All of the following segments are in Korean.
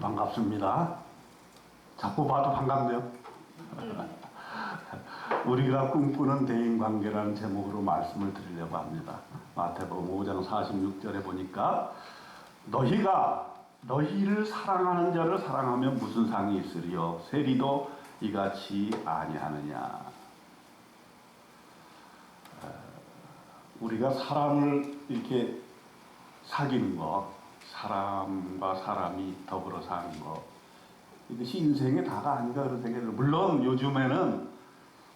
반갑습니다. 자꾸 봐도 반갑네요. 우리가 꿈꾸는 대인관계라는 제목으로 말씀을 드리려고 합니다. 마태복음 5장 46절에 보니까 너희가 너희를 사랑하는 자를 사랑하면 무슨 상이 있으리요 세리도 이같이 아니하느냐. 우리가 사람을 이렇게 사귀는 거, 사람과 사람이 더불어 사는 거, 이것이 인생의 다가 아닌가 그런 생각이 들어요. 물론 요즘에는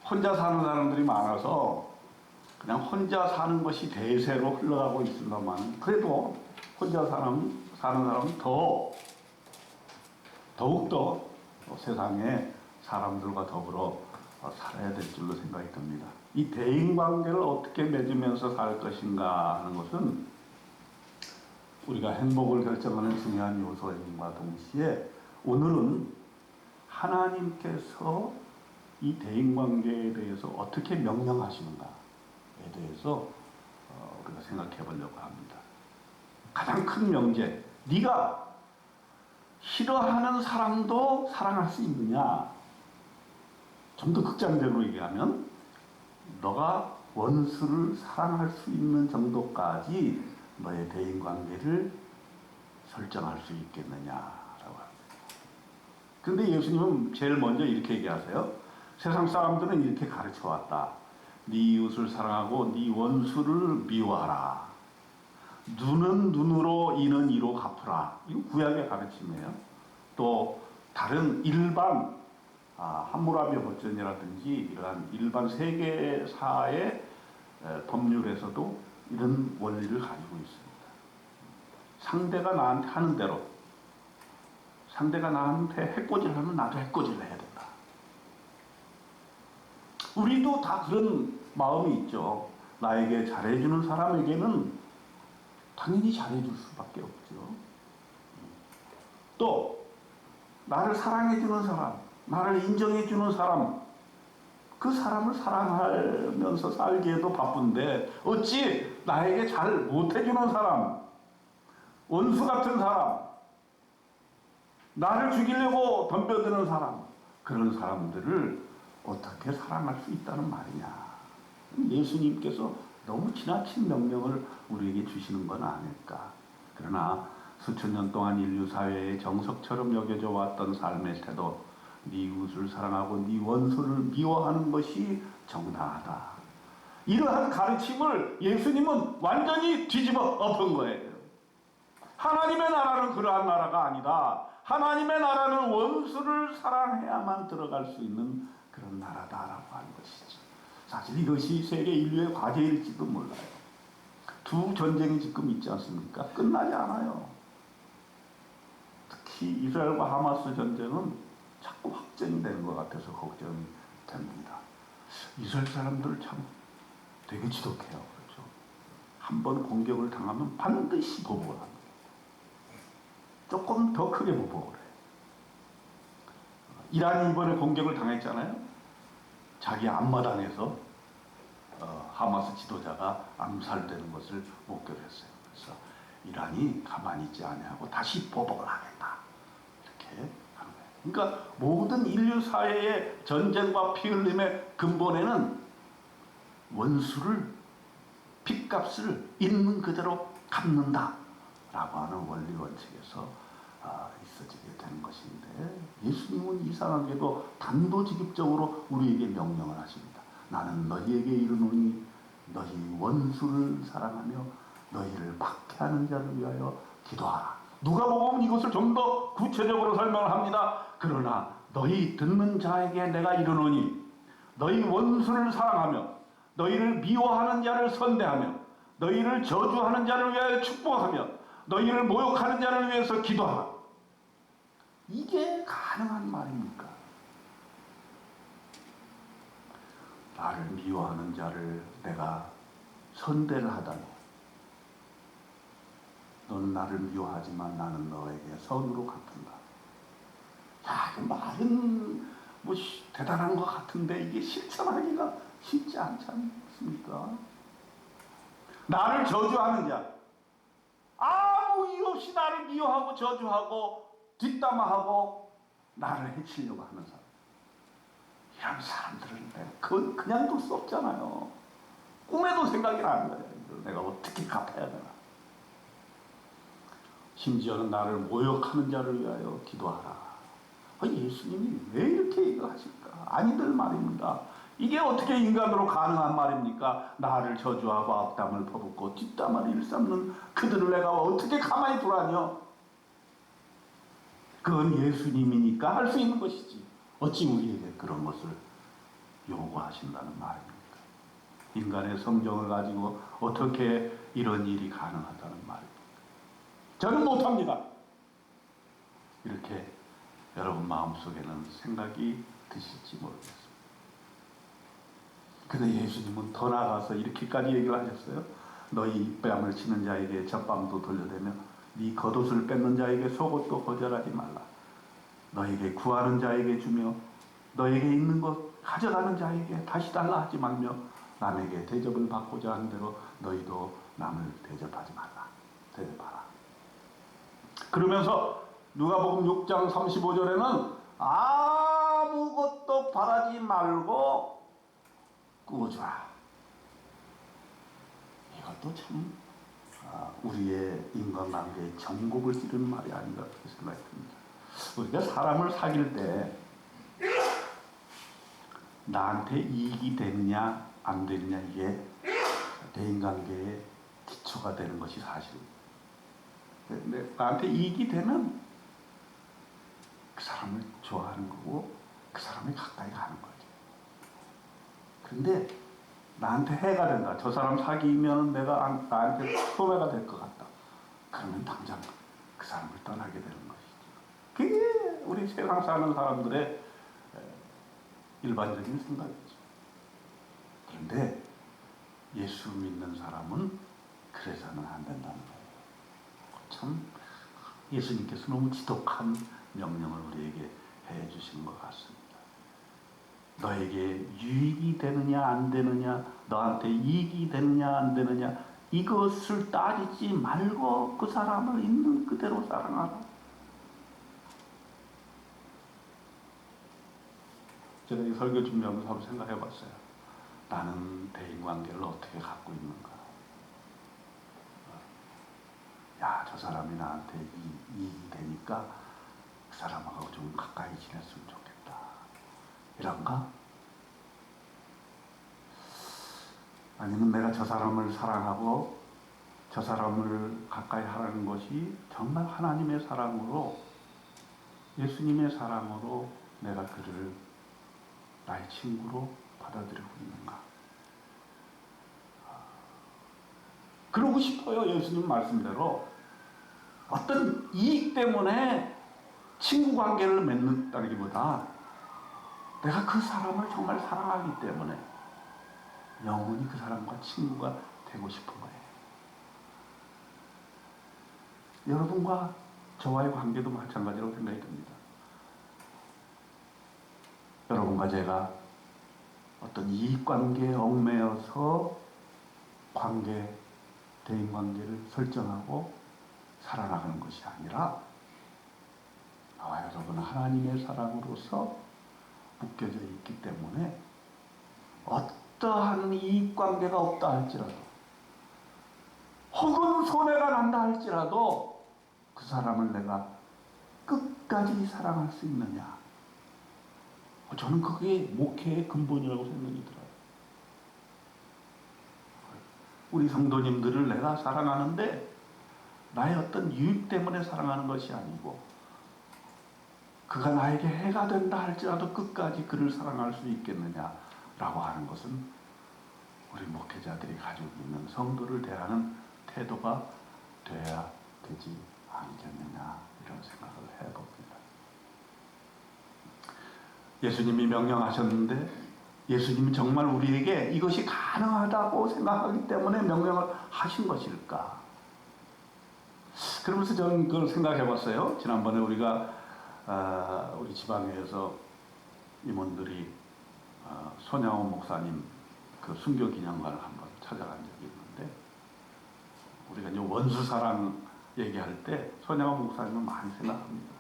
혼자 사는 사람들이 많아서 그냥 혼자 사는 것이 대세로 흘러가고 있습니다만, 그래도 혼자 사는 사람은 더욱더 세상에 사람들과 더불어 살아야 될 줄로 생각이 듭니다. 이 대인관계를 어떻게 맺으면서 살 것인가 하는 것은 우리가 행복을 결정하는 중요한 요소임과 동시에 오늘은 하나님께서 이 대인관계에 대해서 어떻게 명령하시는가에 대해서 우리가 생각해 보려고 합니다. 가장 큰 명제, 네가 싫어하는 사람도 사랑할 수 있느냐? 좀 더 극단적으로 얘기하면 너가 원수를 사랑할 수 있는 정도까지 너의 대인관계를 설정할 수 있겠느냐라고 합니다. 그런데 예수님은 제일 먼저 이렇게 얘기하세요. 세상 사람들은 이렇게 가르쳐왔다. 네 이웃을 사랑하고 네 원수를 미워하라. 눈은 눈으로 이는 이로 갚으라. 이거 구약의 가르침이에요. 또 다른 일반 함무라비 버전이라든지 이러한 일반 세계사의 법률에서도 이런 원리를 가지고 있습니다. 상대가 나한테 하는 대로, 상대가 나한테 해코지를 하면 나도 해코지를 해야 된다. 우리도 다 그런 마음이 있죠. 나에게 잘해주는 사람에게는 당연히 잘해줄 수밖에 없죠. 또 나를 사랑해주는 사람, 나를 인정해주는 사람, 그 사람을 사랑하면서 살기에도 바쁜데 어찌 나에게 잘 못해주는 사람, 원수 같은 사람, 나를 죽이려고 덤벼드는 사람, 그런 사람들을 어떻게 사랑할 수 있다는 말이냐. 예수님께서 너무 지나친 명령을 우리에게 주시는 건 아닐까. 그러나 수천 년 동안 인류 사회의 정석처럼 여겨져 왔던 삶의 태도, 네 이웃을 사랑하고 네 원수를 미워하는 것이 정당하다. 이러한 가르침을 예수님은 완전히 뒤집어 엎은 거예요. 하나님의 나라는 그러한 나라가 아니다. 하나님의 나라는 원수를 사랑해야만 들어갈 수 있는 그런 나라다라고 하는 것이죠. 사실 이것이 세계 인류의 과제일지도 몰라요. 두 전쟁이 지금 있지 않습니까? 끝나지 않아요. 특히 이스라엘과 하마스 전쟁은 자꾸 확전이 되는 것 같아서 걱정이 됩니다. 이스라엘 사람들 참 되게 지독해요. 그렇죠? 한번 공격을 당하면 반드시 보복을 합니다. 조금 더 크게 보복을 해요. 이란이 이번에 공격을 당했잖아요. 자기 앞마당에서 하마스 지도자가 암살되는 것을 목격했어요. 그래서 이란이 가만히 있지 아니하고 다시 보복을 하겠다. 이렇게 하는 거예요. 그러니까 모든 인류 사회의 전쟁과 피 흘림의 근본에는 원수를, 핏값을 있는 그대로 갚는다라고 하는 원리 원칙에서 있어지게 된 것인데, 예수님은 이상하게도 단도직입적으로 우리에게 명령을 하십니다. 나는 너희에게 이르노니 너희 원수를 사랑하며 너희를 박해하는 자를 위하여 기도하라. 누가복음은 이것을 좀 더 구체적으로 설명을 합니다. 그러나 너희 듣는 자에게 내가 이르노니 너희 원수를 사랑하며 너희를 미워하는 자를 선대하며 너희를 저주하는 자를 위하여 축복하며 너희를 모욕하는 자를 위해서 기도하라. 이게 가능한 말입니까? 나를 미워하는 자를 내가 선대를 하다니, 너는 나를 미워하지만 나는 너에게 선으로 갚는다. 야, 그 말은 뭐 대단한 것 같은데 이게 실천하기가 쉽지 않지 않습니까? 나를 저주하는 자, 아무 이유 없이 나를 미워하고 저주하고 뒷담화하고 나를 해치려고 하는 사람, 이런 사람들은 내가 그냥 둘 수 없잖아요. 꿈에도 생각이 나는 거예요. 이걸 내가 어떻게 갚아야 되나. 심지어는 나를 모욕하는 자를 위하여 기도하라. 예수님이 왜 이렇게 얘기하실까? 아니들 말입니다. 이게 어떻게 인간으로 가능한 말입니까? 나를 저주하고 악담을 퍼붓고 뒷담화를 일삼는 그들을 내가 어떻게 가만히 두라뇨? 그건 예수님이니까 할 수 있는 것이지. 어찌 우리에게 그런 것을 요구하신다는 말입니까? 인간의 성정을 가지고 어떻게 이런 일이 가능하다는 말입니까? 저는 못합니다. 이렇게 여러분 마음속에는 생각이 드실지 모르겠습니다. 근데 예수님은 더 나아가서 이렇게까지 얘기를 하셨어요. 너희 뺨을 치는 자에게 젖방도 돌려대며 네 겉옷을 뺏는 자에게 속옷도 거절하지 말라. 너에게 구하는 자에게 주며 너에게 있는 것 가져가는 자에게 다시 달라 하지 말며 남에게 대접을 받고자 하는 대로 너희도 남을 대접하지 말라. 대접하라. 그러면서 누가복음 6장 35절에는 아무것도 바라지 말고 꾸어주라. 이것도 참 우리의 인간관계의 정곡을 찌르는 말이 아닌가 그렇게 생각이 듭니다. 우리가 사람을 사귈 때 나한테 이익이 되느냐 안 되느냐 이게 대인관계의 기초가 되는 것이 사실입니다. 근데 나한테 이익이 되면 그 사람을 좋아하는 거고 그 사람이 가까이 가는 거죠. 그런데 나한테 해가 된다. 저 사람 사귀면 내가 나한테 소외가 될 것 같다. 그러면 당장 그 사람을 떠나게 되는 것이죠. 그게 우리 세상 사는 사람들의 일반적인 생각이죠. 그런데 예수 믿는 사람은 그래서는 안 된다는 거예요. 참 예수님께서 너무 지독한 명령을 우리에게 해주신 것 같습니다. 너에게 유익이 되느냐 안 되느냐, 너한테 이익이 되느냐 안 되느냐, 이것을 따지지 말고 그 사람을 있는 그대로 사랑하라. 제가 이 설교 준비하면서 한번 생각해 봤어요. 나는 대인관계를 어떻게 갖고 있는가. 야, 저 사람이 나한테 이익이 되니까 그 사람하고 좀 가까이 지냈으면 좋겠다. 이런가? 아니면 내가 저 사람을 사랑하고 저 사람을 가까이 하라는 것이 정말 하나님의 사랑으로, 예수님의 사랑으로 내가 그를 나의 친구로 받아들이고 있는가? 그러고 싶어요. 예수님 말씀대로 어떤 이익 때문에 친구 관계를 맺는다기보다 내가 그 사람을 정말 사랑하기 때문에 영원히 그 사람과 친구가 되고 싶은 거예요. 여러분과 저와의 관계도 마찬가지라고 생각이 듭니다. 여러분과 제가 어떤 이익관계에 얽매여서 대인관계를 설정하고 살아나가는 것이 아니라 나와 여러분은 하나님의 사랑으로서 묶여져 있기 때문에 어떠한 이익관계가 없다 할지라도 혹은 손해가 난다 할지라도 그 사람을 내가 끝까지 사랑할 수 있느냐. 저는 그게 목회의 근본이라고 생각이 들어요. 우리 성도님들을 내가 사랑하는데 나의 어떤 유익 때문에 사랑하는 것이 아니고 그가 나에게 해가 된다 할지라도 끝까지 그를 사랑할 수 있겠느냐라고 하는 것은 우리 목회자들이 가지고 있는 성도를 대하는 태도가 돼야 되지 않겠느냐, 이런 생각을 해봅니다. 예수님이 명령하셨는데 예수님이 정말 우리에게 이것이 가능하다고 생각하기 때문에 명령을 하신 것일까? 그러면서 저는 그걸 생각해 봤어요. 지난번에 우리가 우리 지방에서 임원들이 손양원 목사님 그 순교 기념관을 한번 찾아간 적이 있는데, 우리가 이제 원수사랑 얘기할 때 손양원 목사님을 많이 생각합니다.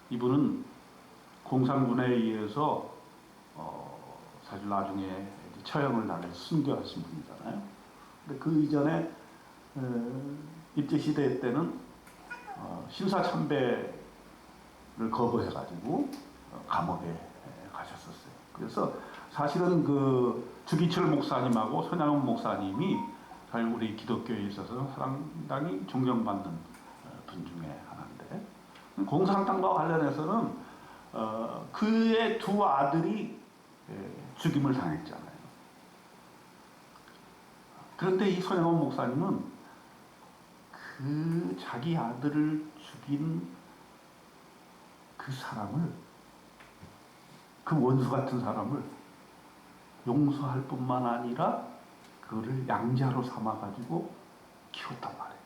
이분은 공산군에 의해서 사실 나중에 처형을 당해 순교하신 분이잖아요. 근데 그 이전에 일제시대 때는 신사참배를 거부해가지고 감옥에 가셨었어요. 그래서 사실은 그 주기철 목사님하고 손양원 목사님이 사실 우리 기독교에 있어서 상당히 존경받는 분 중에 하나인데, 공산당과 관련해서는 그의 두 아들이 죽임을 당했잖아요. 그런데 이 손양원 목사님은 그 자기 아들을 죽인 그 사람을, 그 원수 같은 사람을 용서할 뿐만 아니라 그거를 양자로 삼아가지고 키웠단 말이에요.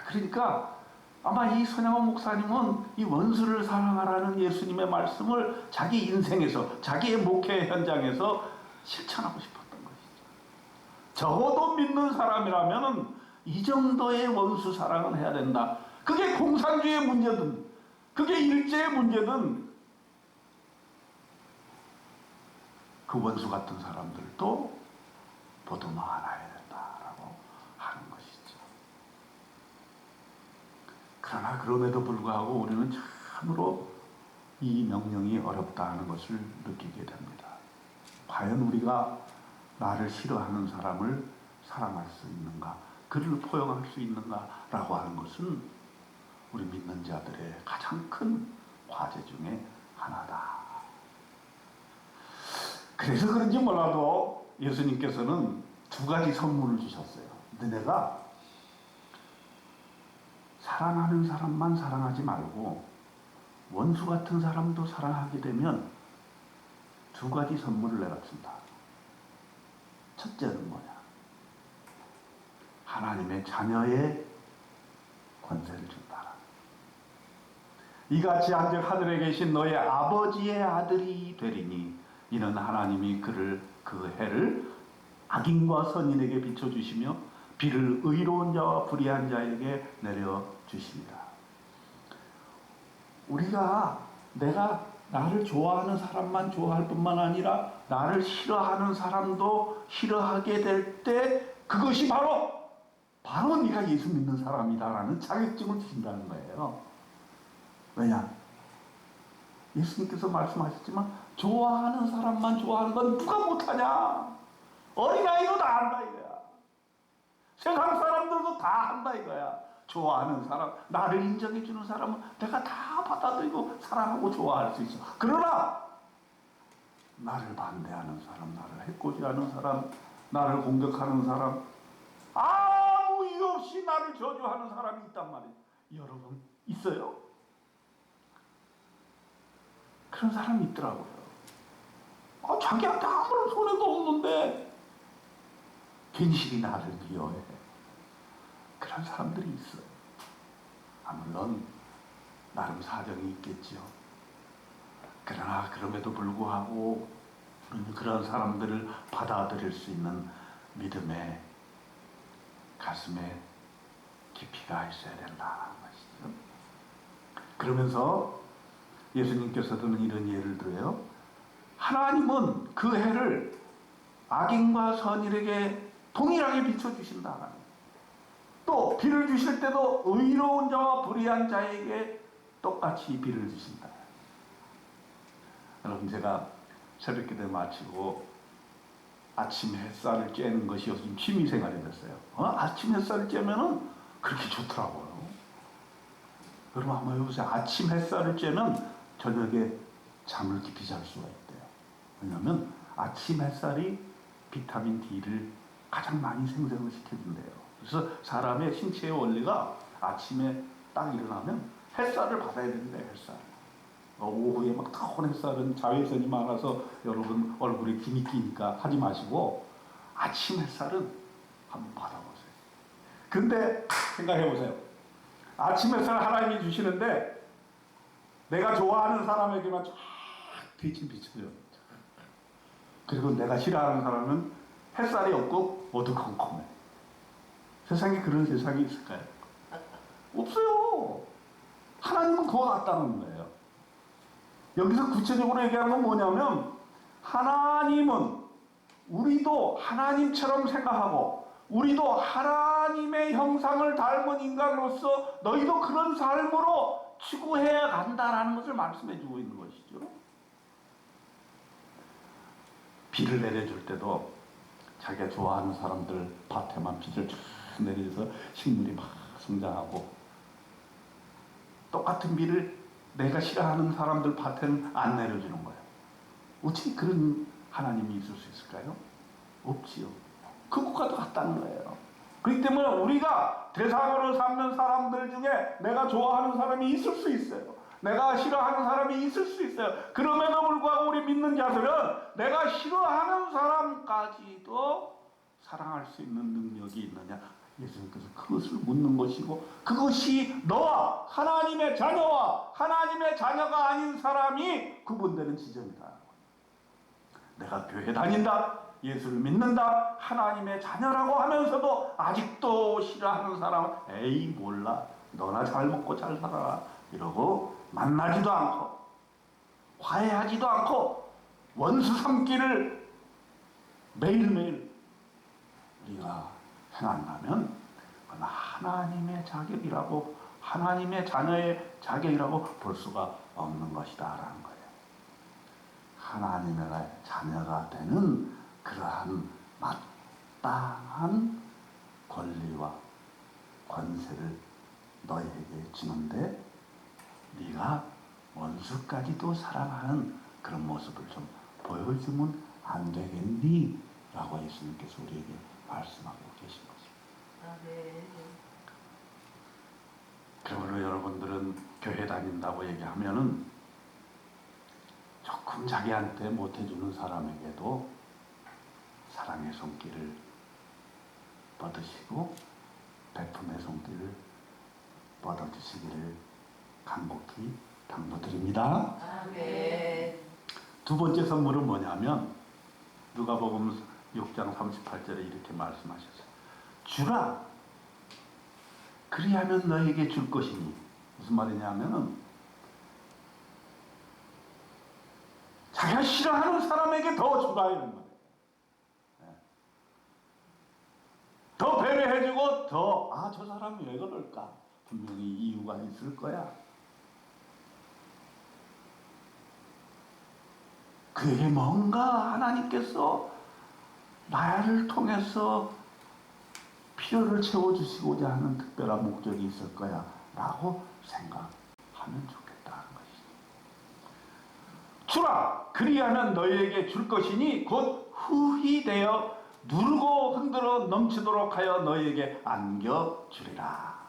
그러니까 아마 이 손양원 목사님은 이 원수를 사랑하라는 예수님의 말씀을 자기 인생에서, 자기의 목회 현장에서 실천하고 싶었던 것이죠. 적어도 믿는 사람이라면 이 정도의 원수 사랑은 해야 된다. 그게 공산주의의 문제든, 그게 일제의 문제든, 그 원수 같은 사람들도 보듬어 안아야 된다라고 하는 것이죠. 그러나 그럼에도 불구하고 우리는 참으로 이 명령이 어렵다 하는 것을 느끼게 됩니다. 과연 우리가 나를 싫어하는 사람을 사랑할 수 있는가, 그를 포용할 수 있는가라고 하는 것은 우리 믿는 자들의 가장 큰 과제 중에 하나다. 그래서 그런지 몰라도 예수님께서는 두 가지 선물을 주셨어요. 너네가 사랑하는 사람만 사랑하지 말고 원수 같은 사람도 사랑하게 되면 두 가지 선물을 내가 준다. 첫째는 뭐냐? 하나님의 자녀의 권세를 준다. 이같이 한즉 하늘에 계신 너의 아버지의 아들이 되리니 이는 하나님이 그 해를 악인과 선인에게 비춰주시며 비를 의로운 자와 불의한 자에게 내려주십니다. 우리가 내가 나를 좋아하는 사람만 좋아할 뿐만 아니라 나를 싫어하는 사람도 싫어하게 될 때 그것이 바로 네가 예수 믿는 사람이다라는 자격증을 주신다는 거예요. 왜냐? 예수님께서 말씀하셨지만 좋아하는 사람만 좋아하는 건 누가 못하냐? 어린아이도 다 한다 이거야. 세상 사람들도 다 한다 이거야. 좋아하는 사람, 나를 인정해주는 사람은 내가 다 받아들이고 사랑하고 좋아할 수 있어. 그러나 나를 반대하는 사람, 나를 해코지하는 사람, 나를 공격하는 사람, 아무 이유 없이 나를 저주하는 사람이 있단 말이에요. 여러분 있어요? 그런 사람이 있더라고요. 자기한테 아무런 손해도 없는데 괜시리 나를 미워해. 그런 사람들이 있어요. 물론 나름 사정이 있겠지요. 그러나 그럼에도 불구하고 우리는 그런 사람들을 받아들일 수 있는 믿음의 가슴에 깊이가 있어야 된다는 것이죠. 그러면서 예수님께서는 이런 예를 들어요. 하나님은 그 해를 악인과 선인에게 동일하게 비춰주신다. 또 비를 주실 때도 의로운 자와 불의한 자에게 똑같이 비를 주신다. 여러분, 제가 새벽기도 마치고 아침 햇살을 쬐는 것이 요즘 취미생활이 됐어요. 아침 햇살을 쬐면은 그렇게 좋더라고요. 여러분 한번 해보세요. 아침 햇살을 쬐면 저녁에 잠을 깊이 잘 수가 있대요. 왜냐하면 아침 햇살이 비타민 D를 가장 많이 생성을 시켜준대요. 그래서 사람의 신체의 원리가 아침에 딱 일어나면 햇살을 받아야 된대요. 햇살. 오후에 막 타온 햇살은 자외선이 많아서 여러분 얼굴에 김이 끼니까 하지 마시고 아침 햇살은 한번 받아보세요. 근데 생각해보세요. 아침 햇살 하나님이 주시는데 내가 좋아하는 사람에게만 쫙 빛이 비쳐요. 그리고 내가 싫어하는 사람은 햇살이 없고 어두컴컴해. 세상에 그런 세상이 있을까요? 없어요. 하나님은 그와 같다는 거예요. 여기서 구체적으로 얘기하는 건 뭐냐면 하나님은 우리도 하나님처럼 생각하고 우리도 하나님의 형상을 닮은 인간으로서 너희도 그런 삶으로 추구해야 간다라는 것을 말씀해 주고 있는 것이죠. 비를 내려줄 때도 자기가 좋아하는 사람들 밭에만 비를 쭉 내려줘서 식물이 막 성장하고, 똑같은 비를 내가 싫어하는 사람들 밭에는 안 내려주는 거예요. 어떻게 그런 하나님이 있을 수 있을까요? 없지요. 그것과 같다는 거예요. 그렇기 때문에 우리가 대상으로 삼는 사람들 중에 내가 좋아하는 사람이 있을 수 있어요. 내가 싫어하는 사람이 있을 수 있어요. 그럼에도 불구하고 우리 믿는 자들은 내가 싫어하는 사람까지도 사랑할 수 있는 능력이 있느냐? 예수님께서 그것을 묻는 것이고, 그것이 너와 하나님의 자녀와 하나님의 자녀가 아닌 사람이 구분되는 지점이다. 내가 교회 다닌다, 예수를 믿는다, 하나님의 자녀라고 하면서도 아직도 싫어하는 사람은 에이 몰라, 너나 잘 먹고 잘 살아라 이러고 만나지도 않고 화해하지도 않고 원수 삼기를 매일매일 우리가 행한다면 그건 하나님의 자격이라고, 하나님의 자녀의 자격이라고 볼 수가 없는 것이다 라는 거예요. 하나님의 자녀가 되는 그러한 마땅한 권리와 권세를 너희에게 주는데 네가 원수까지도 사랑하는 그런 모습을 좀 보여주면 안 되겠니? 라고 예수님께서 우리에게 말씀하고 계신 것입니다. 네. 그러므로 여러분들은 교회 다닌다고 얘기하면은 조금 자기한테 못해주는 사람에게도 사랑의 손길을 뻗으시고 베품의 손길을 뻗어주시기를 간곡히 당부드립니다. 네. 두 번째 선물은 뭐냐면 누가복음 6장 38절에 이렇게 말씀하셨어요. 주라, 그리하면 너에게 줄 것이니. 무슨 말이냐면은 자기가 싫어하는 사람에게 더 주라 이런 거예요. 더 배려해주고 더, 아, 저 사람이 왜 그럴까? 분명히 이유가 있을 거야. 그에게 뭔가 하나님께서 나를 통해서 필요를 채워주시고자 하는 특별한 목적이 있을 거야 라고 생각하면 좋겠다는 것이죠. 주라, 그리하면 너희에게 줄 것이니 곧 후히 되어 누르고 흔들어 넘치도록 하여 너희에게 안겨주리라.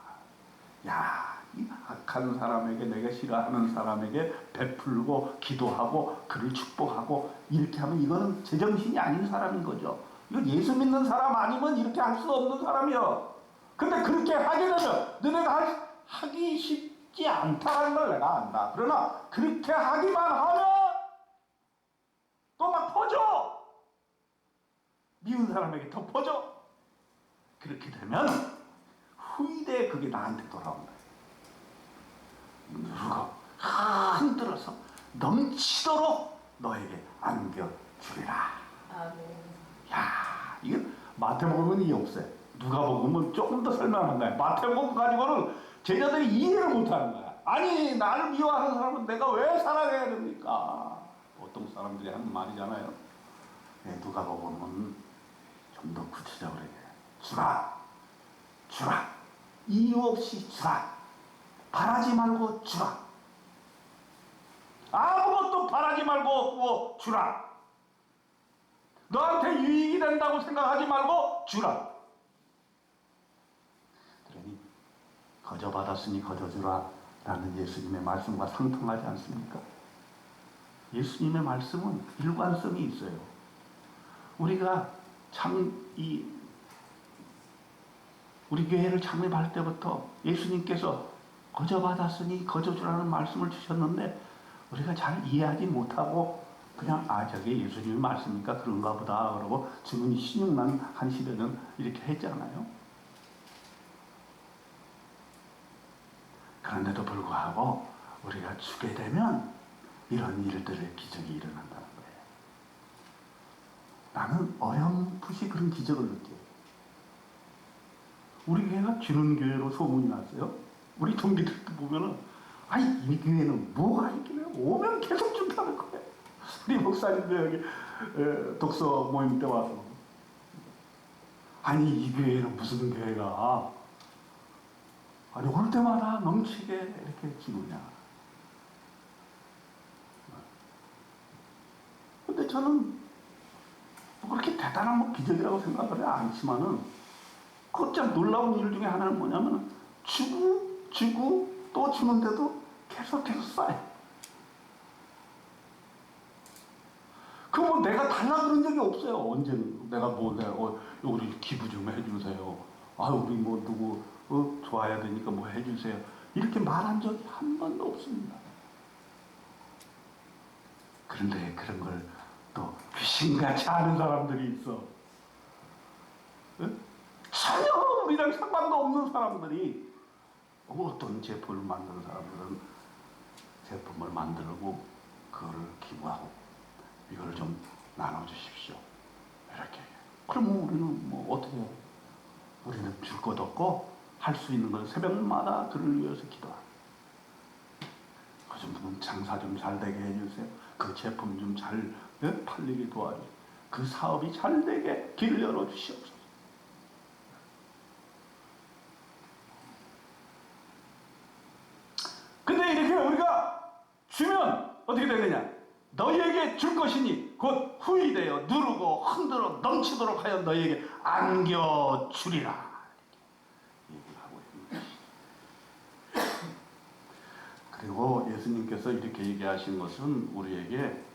야, 이 악한 사람에게, 내가 싫어하는 사람에게 베풀고 기도하고 그를 축복하고 이렇게 하면 이거는 제정신이 아닌 사람인 거죠. 이거 예수 믿는 사람 아니면 이렇게 할 수 없는 사람이요. 근데 그렇게 하게 되면 너네가 하기 쉽지 않다는 걸 내가 안다. 그러나 그렇게 하기만 하면 또 막 퍼져. 미운 사람에게 더 퍼져. 그렇게 되면 후이대 그게 나한테 돌아온다. 누르고 흔들어서 넘치도록 너에게 안겨주리라. 야, 이게 마태복음은 이게 없어요. 누가복음은 조금 더 설명하는 거야. 마태복음 가지고는 제자들이 이해를 못하는 거야. 아니, 나를 미워하는 사람은 내가 왜 사랑해야 됩니까? 보통 사람들이 하는 말이잖아요. 누가복음은 좀 더 구체적으로 얘기해요. 주라, 주라, 이유 없이 주라, 바라지 말고 주라, 아무것도 바라지 말고 주라, 너한테 유익이 된다고 생각하지 말고 주라. 그러니 거저 받았으니 거저 주라 라는 예수님의 말씀과 상통하지 않습니까? 예수님의 말씀은 일관성이 있어요. 우리가 우리 교회를 창립할 때부터 예수님께서 거저 받았으니 거저 주라는 말씀을 주셨는데 우리가 잘 이해하지 못하고 그냥 저게 예수님의 말씀이니까 그런가 보다 그러고 지금 16년 한 10여 년 이렇게 했잖아요. 그런데도 불구하고 우리가 주게 되면 이런 일들의 기적이 일어난다는 거예요. 나는 어렴풋이 그런 기적을 느껴요. 우리 교회가 주는 교회로 소문이 났어요. 우리 동기들도 보면은, 아니, 이 교회는 뭐가 있길래 오면 계속 준다는 거예요. 우리 목사님도 여기 독서 모임 때 와서, 아니, 이 교회는 무슨 교회가, 아니, 올 때마다 넘치게 이렇게 주느냐. 근데 저는 뭐 그렇게 대단한 뭐 기적이라고 생각을 않지만은, 그 참 놀라운 일 중에 하나는 뭐냐면, 주고 또 주는데도 계속 쌓여. 그 뭐 내가 달라 그런 적이 없어요. 언제는 내가 우리 기부 좀 해주세요. 아, 우리 뭐 누구 좋아야 되니까 뭐 해주세요. 이렇게 말한 적이 한 번도 없습니다. 그런데 그런 걸 또 귀신같이 아는 사람들이 있어. 응? 전혀 우리랑 상관도 없는 사람들이, 어떤 제품을 만드는 사람들은 제품을 만들고 그거를 기부하고 이걸 좀 나눠주십시오. 이렇게. 그러면 우리는 뭐 어떻게 해요? 우리는 줄 것 없고 할 수 있는 건 새벽마다 그를 위해서 기도하고, 좀 장사 좀 잘 되게 해주세요. 그 제품 좀 잘 팔리게 도와주세요. 그 사업이 잘 되게 길 열어주시옵소서. 근데 이렇게 우리가 주면 어떻게 되느냐? 너희에게 줄 것이니 곧 후히 되어 누르고 흔들어 넘치도록 하여 너희에게 안겨주리라. 얘기를 하고 있는 것이. 그리고 예수님께서 이렇게 얘기하신 것은 우리에게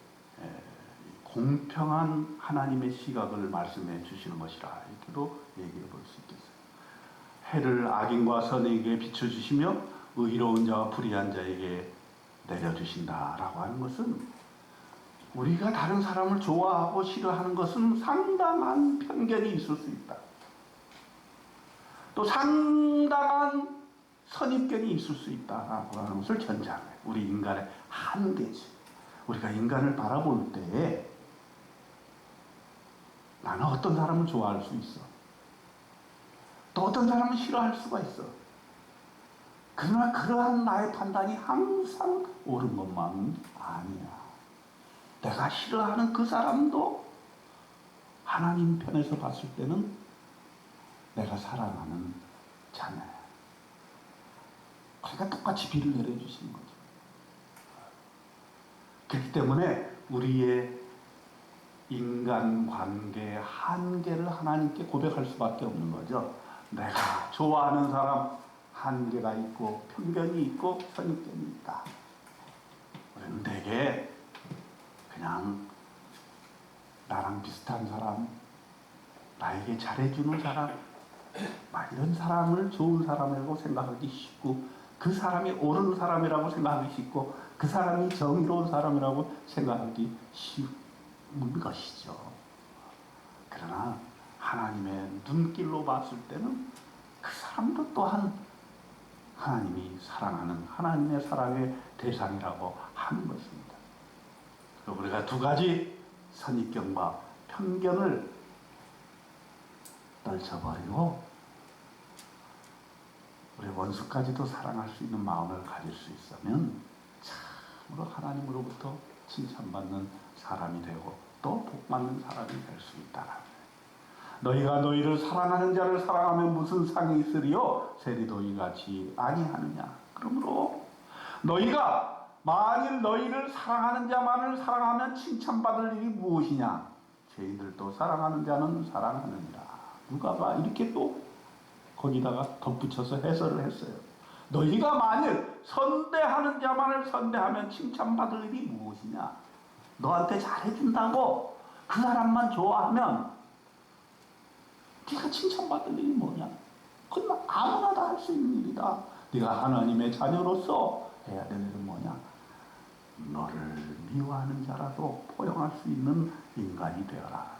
공평한 하나님의 시각을 말씀해 주시는 것이라, 이렇게도 얘기해 볼 수 있겠어요. 해를 악인과 선에게 비춰주시며 의로운 자와 불의한 자에게 내려주신다라고 하는 것은, 우리가 다른 사람을 좋아하고 싫어하는 것은 상당한 편견이 있을 수 있다. 또 상당한 선입견이 있을 수 있다라고 하는 것을 전제하는 거예요. 우리 인간의 한계지. 우리가 인간을 바라볼 때에 나는 어떤 사람을 좋아할 수 있어. 또 어떤 사람은 싫어할 수가 있어. 그러나 그러한 나의 판단이 항상 옳은 것만은 아니야. 내가 싫어하는 그 사람도 하나님 편에서 봤을 때는 내가 사랑하는 자네. 그러니까 똑같이 비를 내려주시는 거죠. 그렇기 때문에 우리의 인간관계의 한계를 하나님께 고백할 수밖에 없는 거죠. 내가 좋아하는 사람 한계가 있고 편견이 있고 선입견이 있다. 우리는 되게 그냥 나랑 비슷한 사람, 나에게 잘해주는 사람, 이런 사람을 좋은 사람이라고 생각하기 쉽고, 그 사람이 옳은 사람이라고 생각하기 쉽고, 그 사람이 정의로운 사람이라고 생각하기 쉬운 것이죠. 그러나 하나님의 눈길로 봤을 때는 그 사람도 또한 하나님이 사랑하는 하나님의 사랑의 대상이라고 하는 것입니다. 그리고 우리가 두 가지 선입견과 편견을 떨쳐버리고 우리 원수까지도 사랑할 수 있는 마음을 가질 수 있으면 참으로 하나님으로부터 칭찬받는 사람이 되고 또 복받는 사람이 될 수 있다. 너희가 너희를 사랑하는 자를 사랑하면 무슨 상이 있으리요? 세리도이같이 아니하느냐. 그러므로 너희가 만일 너희를 사랑하는 자만을 사랑하면 칭찬받을 일이 무엇이냐? 죄인들도 사랑하는 자는 사랑하느니라. 누가가 이렇게 또 거기다가 덧붙여서 해설을 했어요. 너희가 만일 선대하는 자만을 선대하면 칭찬받을 일이 무엇이냐? 너한테 잘해준다고 그 사람만 좋아하면 네가 칭찬받을 일이 뭐냐? 그건 아무나 다 할 수 있는 일이다. 네가 하나님의 자녀로서 해야 될 일은 뭐냐? 너를 미워하는 자라도 포용할 수 있는 인간이 되어라.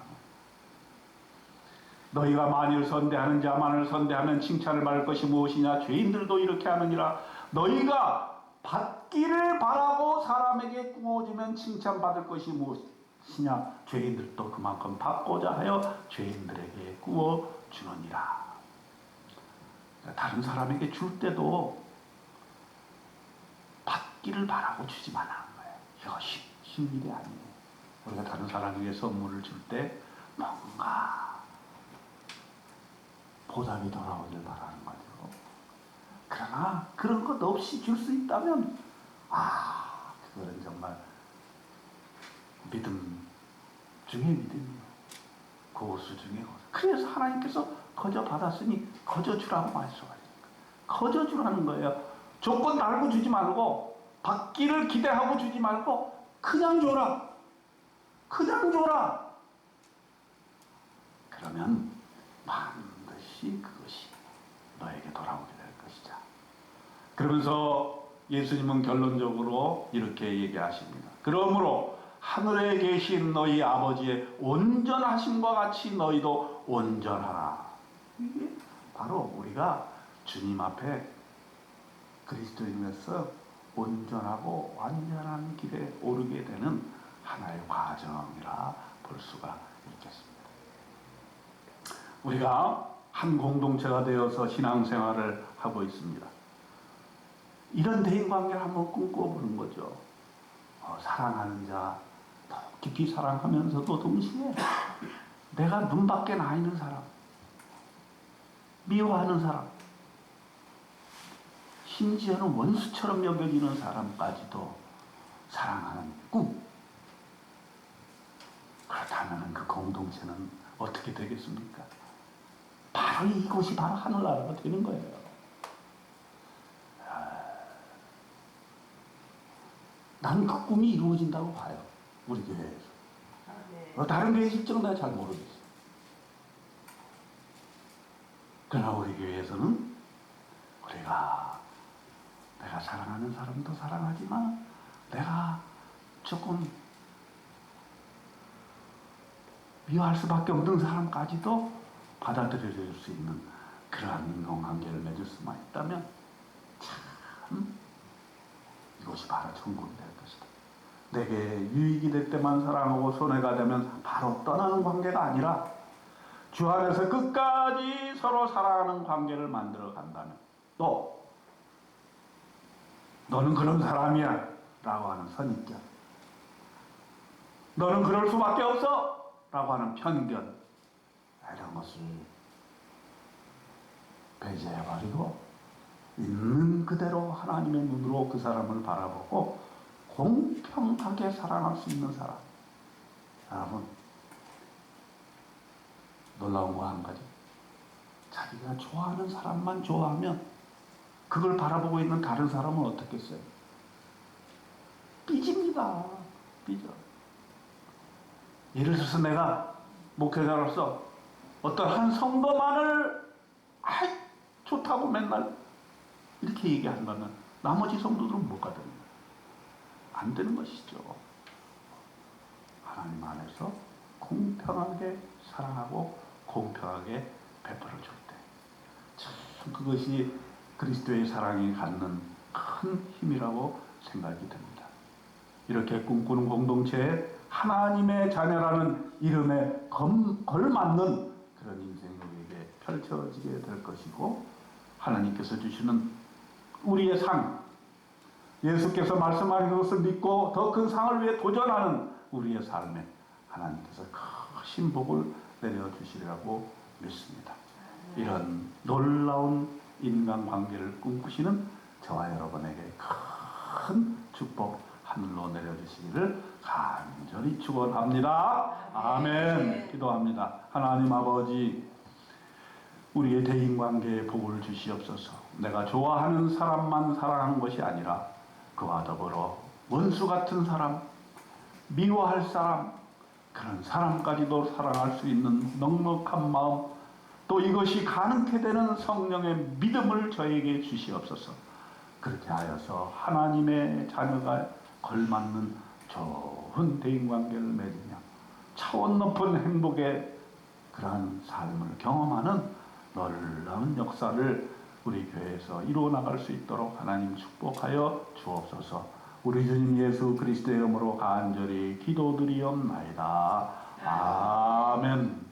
너희가 만일 선대하는 자만을 선대하면 칭찬을 받을 것이 무엇이냐? 죄인들도 이렇게 하느니라. 너희가 받기를 바라고 사람에게 구워주면 칭찬받을 것이 무엇이냐? 죄인들도 그만큼 받고자 하여 죄인들에게 구워주느니라. 다른 사람에게 줄 때도 받기를 바라고 주지 말라는 거예요. 이거 쉬운 일이 아니에요. 우리가 다른 사람에게 선물을 줄 때 뭔가 보답이 돌아오길 바라는 거죠. 그러나 그런 것 없이 줄 수 있다면 그거는 정말 믿음 중에 믿음이요. 고수 중에 고수. 그래서 하나님께서 거저 받았으니 거저 주라고 말씀하십니까? 거저 주라는 거예요. 조건 달고 주지 말고, 받기를 기대하고 주지 말고 그냥 줘라. 그냥 줘라. 그러면 반드시 그것이 너에게 돌아오게 될 것이다. 그러면서 예수님은 결론적으로 이렇게 얘기하십니다. 그러므로 하늘에 계신 너희 아버지의 온전하심과 같이 너희도 온전하라. 이게 바로 우리가 주님 앞에 그리스도인으로서 온전하고 완전한 길에 오르게 되는 하나의 과정이라 볼 수가 있겠습니다. 우리가 한 공동체가 되어서 신앙생활을 하고 있습니다. 이런 대인관계를 한번 꿈꿔보는 거죠. 사랑하는 자, 더 깊이 사랑하면서도 동시에 내가 눈밖에 나 있는 사람, 미워하는 사람, 심지어는 원수처럼 여겨지는 사람까지도 사랑하는 꿈. 그렇다면 그 공동체는 어떻게 되겠습니까? 바로 이곳이 바로 하늘나라가 되는 거예요. 나는 그 꿈이 이루어진다고 봐요. 우리 교회에서. 다른 교회 실정은 내가 잘 모르겠어요. 그러나 우리 교회에서는 내가 사랑하는 사람도 사랑하지만 내가 조금 미워할 수밖에 없는 사람까지도 받아들여줄 수 있는 그러한 인간관계를 맺을 수만 있다면 참 이것이 바로 천국이 될 것이다. 내게 유익이 될 때만 사랑하고 손해가 되면 바로 떠나는 관계가 아니라 주 안에서 끝까지 서로 사랑하는 관계를 만들어 간다면 또 너는 그런 사람이야 라고 하는 선입견, 너는 그럴 수밖에 없어 라고 하는 편견, 이런 것을 배제해버리고 있는 그대로 하나님의 눈으로 그 사람을 바라보고 공평하게 사랑할 수 있는 사람. 여러분, 놀라운 거 한 가지, 자기가 좋아하는 사람만 좋아하면 그걸 바라보고 있는 다른 사람은 어떻겠어요? 삐집니다. 삐져. 예를 들어서 내가 목회자로서 어떤 한 성도만을 좋다고 맨날 이렇게 얘기한다면 나머지 성도들은 뭐가 됩니까? 안 되는 것이죠. 하나님 안에서 공평하게 사랑하고 공평하게 베풀어 줄 때, 참 그것이 그리스도의 사랑이 갖는 큰 힘이라고 생각이 듭니다. 이렇게 꿈꾸는 공동체에 하나님의 자녀라는 이름에 걸맞는 그런 인생이 우리에게 펼쳐지게 될 것이고, 하나님께서 주시는 우리의 상, 예수께서 말씀하신 것을 믿고 더 큰 상을 위해 도전하는 우리의 삶에 하나님께서 크신 복을 내려주시리라고 믿습니다. 이런 놀라운 인간관계를 꿈꾸시는 저와 여러분에게 큰 축복 하늘로 내려주시기를 간절히 축원합니다. 아멘. 기도합니다. 하나님 아버지, 우리의 대인관계에 복을 주시옵소서. 내가 좋아하는 사람만 사랑하는 것이 아니라 그와 더불어 원수 같은 사람, 미워할 사람, 그런 사람까지도 사랑할 수 있는 넉넉한 마음, 또 이것이 가능케 되는 성령의 믿음을 저에게 주시옵소서. 그렇게 하여서 하나님의 자녀가 걸맞는 좋은 대인관계를 맺으며 차원 높은 행복의 그러한 삶을 경험하는 놀라운 역사를 우리 교회에서 이루어 나갈 수 있도록 하나님 축복하여 주옵소서. 우리 주님 예수 그리스도의 이름으로 간절히 기도드리옵나이다. 아멘.